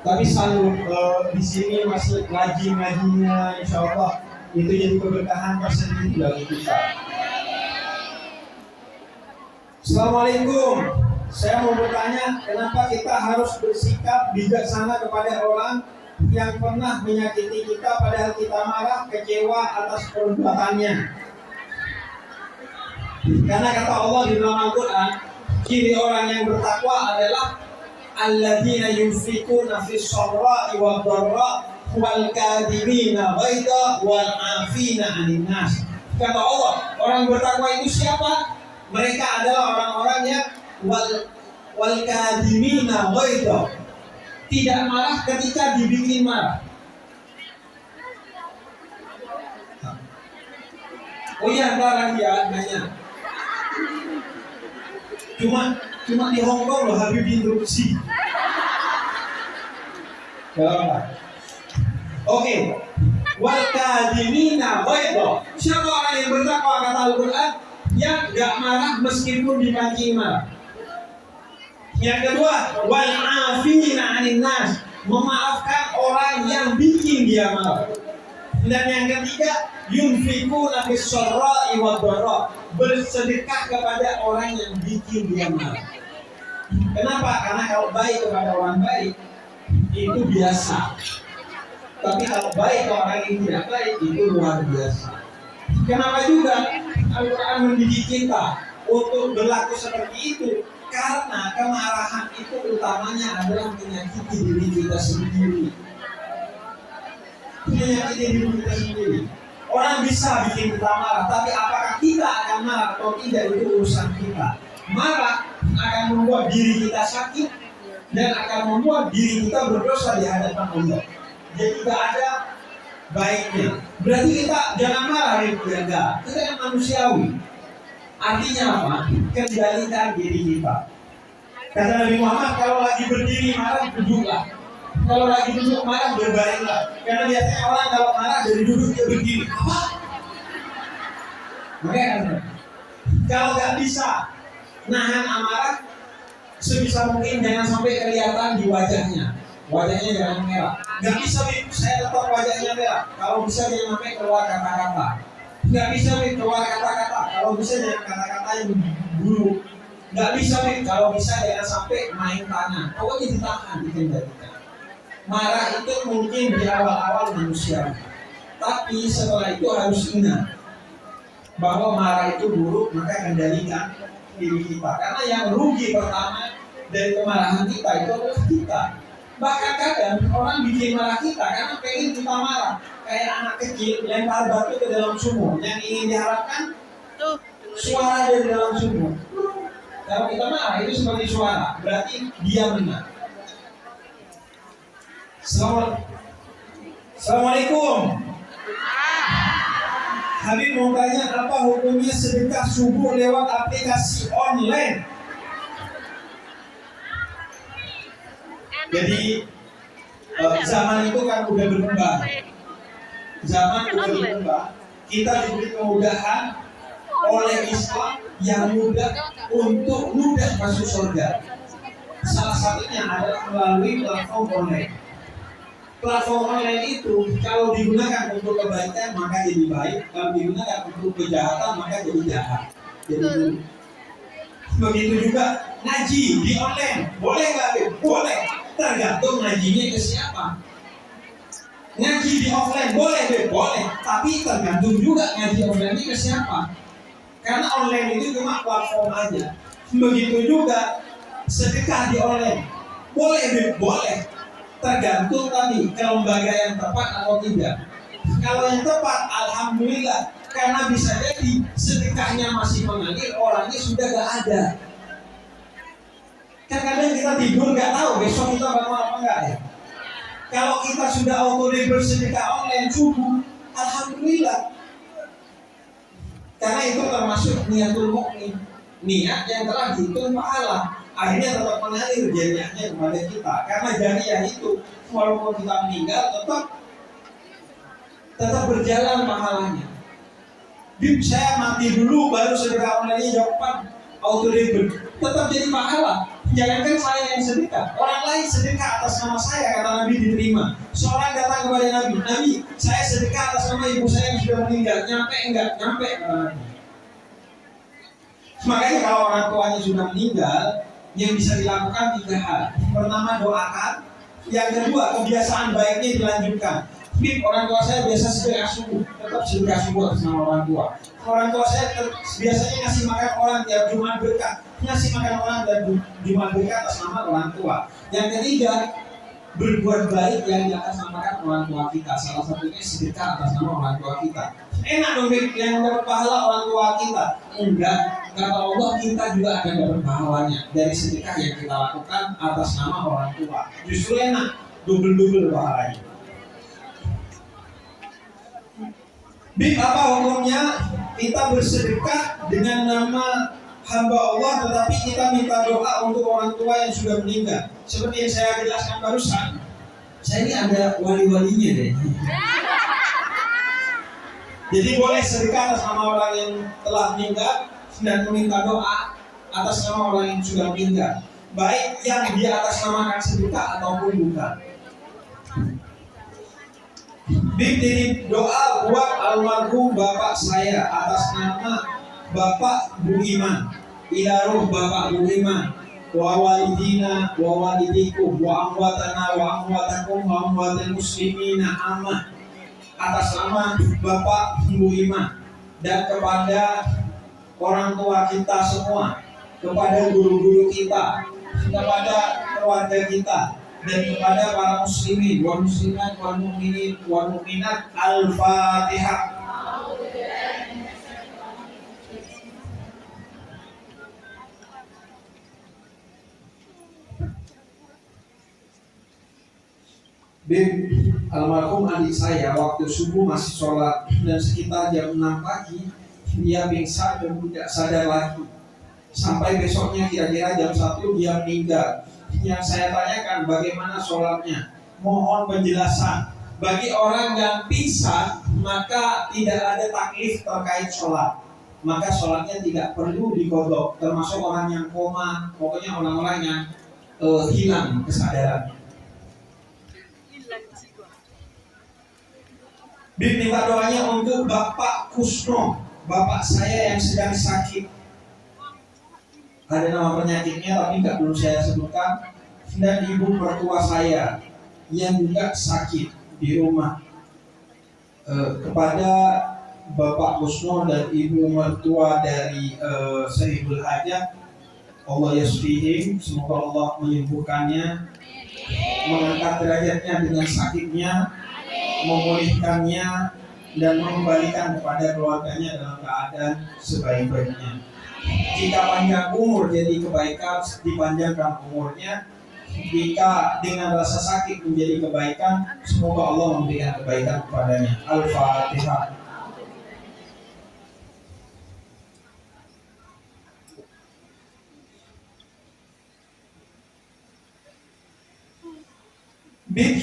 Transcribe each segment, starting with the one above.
Tapi selalu di sini masih ngaji-ngajinya, insya Allah itu jadi keberkahan tersendiri bagi kita. Assalamualaikum. Saya mau bertanya, kenapa kita harus bersikap bijaksana kepada orang yang pernah menyakiti kita padahal kita marah, kecewa atas perbuatannya? Karena kata Allah di dalam Al-Quran, ciri orang yang bertakwa adalah alladzina yunfikuna fis sarra'i wad dharra wal kadhimina ghaidha wal 'afina 'anil nas. Kata Allah, orang bertakwa itu siapa? Mereka adalah orang-orang yang wal kadhimina ghaidha, tidak marah ketika dibikin marah. Oh iya, ntar lagi ya nanya. Cuma di Hongkong loh Habib interupsi. Oke. Wal kadhimina ghaidha. Siapa orang yang bertakwa kata Al-Quran? Yang gak marah meskipun dipancing marah. Yang kedua, wal 'afina 'anil nas, memaafkan orang yang bikin dia marah. Dan yang ketiga, yunfikuna fis sarra'i wad dharra, bersedekah kepada orang yang bikin dia marah. Kenapa? Karena kalau baik kepada orang baik itu biasa. Tapi kalau baik ke orang yang tidak baik itu luar biasa. Kenapa juga Al-Quran mendidik kita untuk berlaku seperti itu? Karena kemarahan itu utamanya adalah menyakiti diri kita sendiri. Menyakiti diri kita sendiri. Orang bisa bikin kita marah, tapi apakah kita akan marah atau tidak itu urusan kita. Marah akan membuat diri kita sakit dan akan membuat diri kita berdosa di hadapan Allah. Jadi tidak ada baiknya. Berarti kita jangan marah ya enggak. Kita yang manusiawi. Artinya apa? Kendalikan diri kita. Kata Nabi Muhammad, kalau lagi berdiri marah duduklah. Kalau lagi duduk marah berbaringlah. Karena biasanya orang kalau marah dari duduk dia berdiri. Apa? Makanya kalau nggak bisa nahan amarah, sebisa mungkin jangan sampai kelihatan di wajahnya. Wajahnya jangan merah. Nggak bisa, saya tetap wajahnya merah. Kalau bisa jangan sampai keluar kata-kata. Nggak bisa keluar kata-kata. Kalau bisa jangan kata-kata yang buruk. Nggak bisa kalau bisa jangan sampai main tangan. Pokoknya ditahan, dikendalikan. Marah itu mungkin di awal-awal manusia, tapi setelah itu harus ingat bahwa marah itu buruk, maka kendalikan diri kita. Karena yang rugi pertama dari kemarahan kita itu adalah kita. Bahkan kadang orang bikin marah kita karena pengen kita marah. Kayak anak kecil lempar batu ke dalam sumur. Yang ingin diharapkan suara dari dalam sumur. Kalau kita marah itu seperti suara, berarti dia menang. Assalamualaikum. Habib mau tanya, apa hukumnya sedekah subuh lewat aplikasi online? Jadi zaman itu kan udah berkembang. Kita diberi kemudahan oleh Islam yang mudah untuk mudah masuk surga. Salah satunya adalah melalui platform online. Platform online itu kalau digunakan untuk kebaikan maka jadi baik, kalau digunakan untuk kejahatan maka jadi jahat. Jadi begitu juga ngaji di online, boleh nggak? Boleh, tergantung ngajinya ke siapa. Ngaji di offline boleh, boleh, tapi tergantung juga ngaji offline-nya ke siapa. Karena online itu cuma platform aja. Begitu juga sedekah di online, boleh, boleh. Tergantung tadi ke lembaga yang tepat atau tidak. Kalau yang tepat, alhamdulillah, karena bisa jadi sedekahnya masih mengalir, orangnya sudah gak ada. Kadang kita tidur gak tahu besok kita bakal apa enggak ya. Kalau kita sudah auto bersedekah online subuh, alhamdulillah. Karena itu termasuk niatul mukmin, niat yang telah dihitung pahala. Akhirnya tetap mengalir jariahnya kepada kita. Karena jariah itu walaupun kita meninggal tetap berjalan pahalanya. Bib, saya mati dulu baru sedekah online jawaban auto debit, tetap jadi pahala Jangankan saya yang sedekah, orang lain sedekah atas nama saya, kata Nabi, diterima. Seorang datang kepada Nabi, Nabi, saya sedekah atas nama ibu saya yang sudah meninggal, nyampe enggak? Nyampe, kata Nabi. Makanya kalau orang tuanya sudah meninggal, yang bisa dilakukan 3 hal. Pertama, doakan. Yang kedua, kebiasaan baiknya dilanjutkan. Orang tua saya biasa sedekah subuh, tetap sedekah subuh atas nama orang tua. Orang tua saya biasanya ngasih makan orang tiap Jumat berkah, ngasih makan orang dan Jumat berkah atas nama orang tua. Yang ketiga, berbuat baik yang diatasnamakan orang tua kita. Salah satunya sedekah atas nama orang tua kita. Enak dong yang dapat pahala orang tua kita? Enggak. Kata Allah, kita juga akan dapat pahalanya dari sedekah yang kita lakukan atas nama orang tua. Justru enak, double pahalanya. Apa hukumnya kita bersedekah dengan nama hamba Allah, tetapi kita minta doa untuk orang tua yang sudah meninggal? Seperti yang saya jelaskan barusan, saya ini ada wali-walinya deh. Jadi boleh sedekah atas nama orang yang telah meninggal dan meminta doa atas nama orang yang sudah meninggal, baik yang dia atasnamakan sedekah ataupun bukan. Bikin doa buat almarhum bapak saya atas nama Bapak Bu Iman, ilaruh Bapak Bu Iman, wa walidina wa walidikum wa amwatana wa amwatakum wa amwatal muslimina amah, atas nama Bapak Bu Iman, dan kepada orang tua kita semua, kepada guru-guru kita, kepada keluarga kita, dan kepada para muslimin wal muslimat wal mu'minin wal mu'minat. Al-Fatihah. Almarhum adik saya waktu subuh masih sholat, dan sekitar jam 6 pagi dia pingsan dan tidak sadar lagi. Sampai besoknya kira-kira jam 1 dia meninggal. Yang saya tanyakan, bagaimana sholatnya? Mohon penjelasan. Bagi orang yang pingsan, maka tidak ada taklif terkait sholat, maka sholatnya tidak perlu diqodho. Termasuk orang yang koma, pokoknya orang-orang yang hilang kesadaran. Minta doanya untuk Bapak Kusno, bapak saya yang sedang sakit. Ada nama penyakitnya tapi belum saya sebutkan. Dan ibu mertua saya yang juga sakit di rumah. Kepada Bapak Kusno dan ibu mertua dari Sahibul Hajat, Allah yasfihim, semoga Allah menyembuhkannya, mengangkat derajatnya dengan sakitnya, memulihkannya, dan mengembalikan kepada keluarganya dalam keadaan sebaik-baiknya. Jika panjang umur jadi kebaikan, dipanjangkan umurnya. Jika dengan rasa sakit menjadi kebaikan, semoga Allah memberikan kebaikan kepadanya. Al-Fatihah.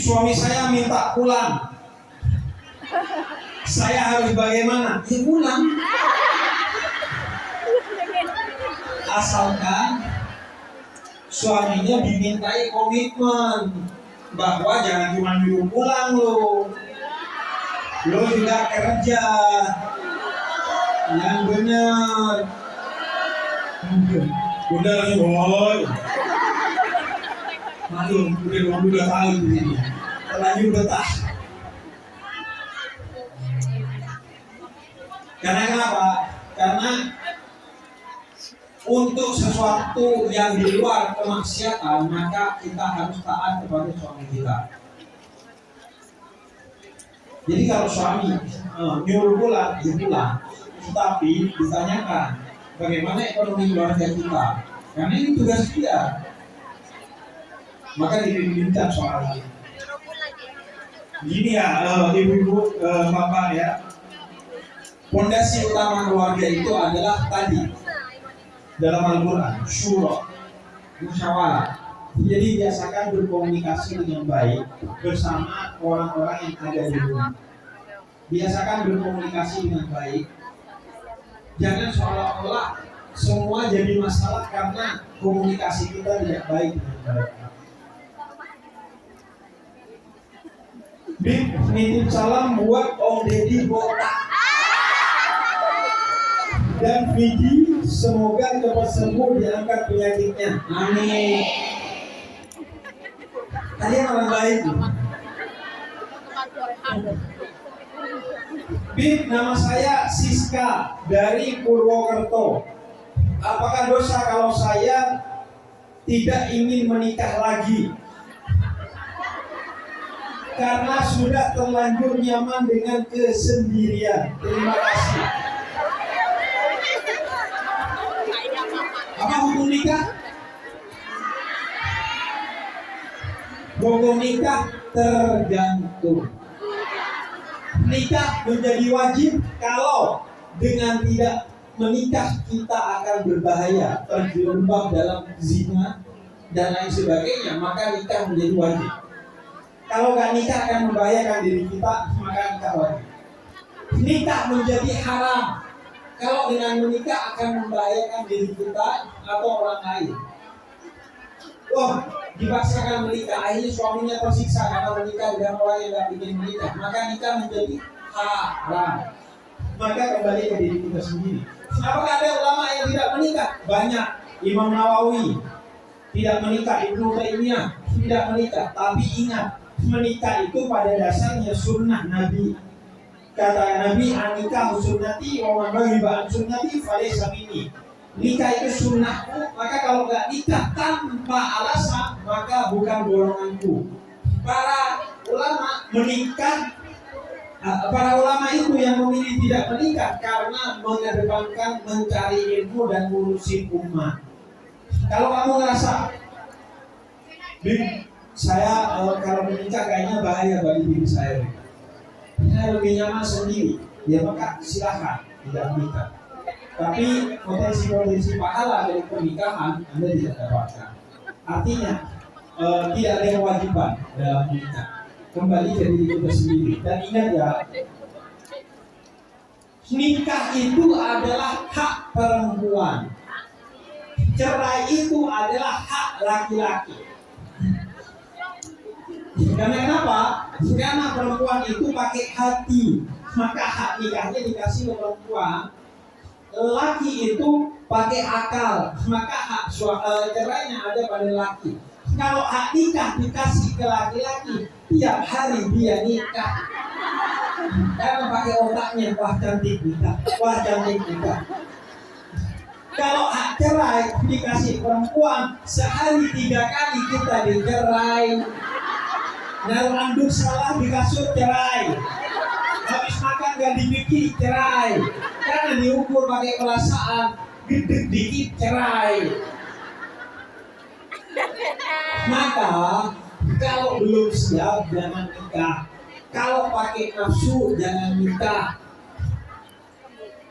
Suami saya minta pulang. Saya harus bagaimana? Ya pulang. Asalkan suaminya dimintai komitmen bahwa jangan cuma nyuruh pulang lo juga kerja yang benar. Udah boy, maklum udah 22 tahun ini terlanjur betah. Karena kenapa? Karena untuk sesuatu yang di luar kemaksiatan, maka kita harus taat kepada suami kita. Jadi kalau suami nyuruh pulang, ya pulang. Tetapi ditanyakan bagaimana ekonomi keluarga kita, karena ini tugas dia. Maka dibimbingkan soal ini. Gini ya, ibu-ibu, bapak ya. Fondasi utama keluarga itu adalah tadi dalam Al-Quran, syura, musyawarah. Jadi biasakan berkomunikasi dengan baik bersama orang-orang yang ada di rumah. Biasakan berkomunikasi dengan baik. Jangan seolah-olah semua jadi masalah karena komunikasi kita tidak baik dengan mereka. Bib, nitip salam buat Om Deddy botak dan Vidi, semoga cepat sembuh, diangkat penyakitnya. Amin. Kalian orang baik. Bib, nama saya Siska dari Purwokerto. Apakah dosa kalau saya tidak ingin menikah lagi? Karena sudah terlanjur nyaman dengan kesendirian. Terima kasih. Apa hukum nikah? Hukum nikah tergantung. Nikah menjadi wajib kalau dengan tidak menikah kita akan berbahaya, terjerembab dalam zina dan lain sebagainya, maka nikah menjadi wajib. Kalau gak nikah akan membahayakan diri kita, maka nikah wajib. Nikah menjadi haram kalau dengan menikah akan membahayakan diri kita atau orang lain. Wah, dipaksakan menikah, akhirnya suaminya tersiksa karena menikah dengan orang yang gak ingin menikah, maka nikah menjadi haram. Maka kembali ke diri kita sendiri. Apakah ada ulama yang tidak menikah? Banyak. Imam Nawawi tidak menikah, Ibnu Taimiyah tidak menikah. Tapi ingat, menikah itu pada dasarnya sunnah Nabi. Kata Nabi, "Anikah sunnati wa man raghiba an sunnati falaysa minni." Nikah itu sunnahku, maka kalau nggak nikah tanpa alasan, maka bukan golonganku. Para ulama menikah. Para ulama itu yang memilih tidak menikah karena mengedepankan mencari ilmu dan ngurusin umat. Kalau kamu ngerasa, saya kalau menikah kayaknya bahaya bagi diri saya lebih nyaman sendiri, ya maka silakan tidak menikah. Tapi potensi pahala dari pernikahan Anda tidak dapatkan. Artinya tidak ada kewajiban dalam menikah. Kembali ke diri kita sendiri. Dan ingat ya, nikah itu adalah hak perempuan, cerai itu adalah hak laki-laki. Karena kenapa? Karena perempuan itu pakai hati, maka hak nikahnya dikasih ke perempuan. Laki itu pakai akal, maka hak cerainya ada pada laki. Kalau hak nikah dikasih ke laki-laki, tiap hari dia nikah. Karena pakai otaknya, wah cantik nikah, wah cantik nikah. Kalau hak cerai dikasih perempuan, sehari 3 kali kita dicerai. Naruh anduk salah di kasur cerai. Habis makan gak dipikir cerai. Karena diukur pakai perasaan, gede dikit cerai. Maka kalau belum siap jangan nikah. Kalau pakai nafsu jangan nikah.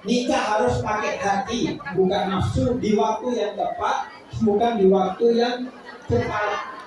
Nikah harus pakai hati, bukan nafsu, di waktu yang tepat, bukan di waktu yang cepat.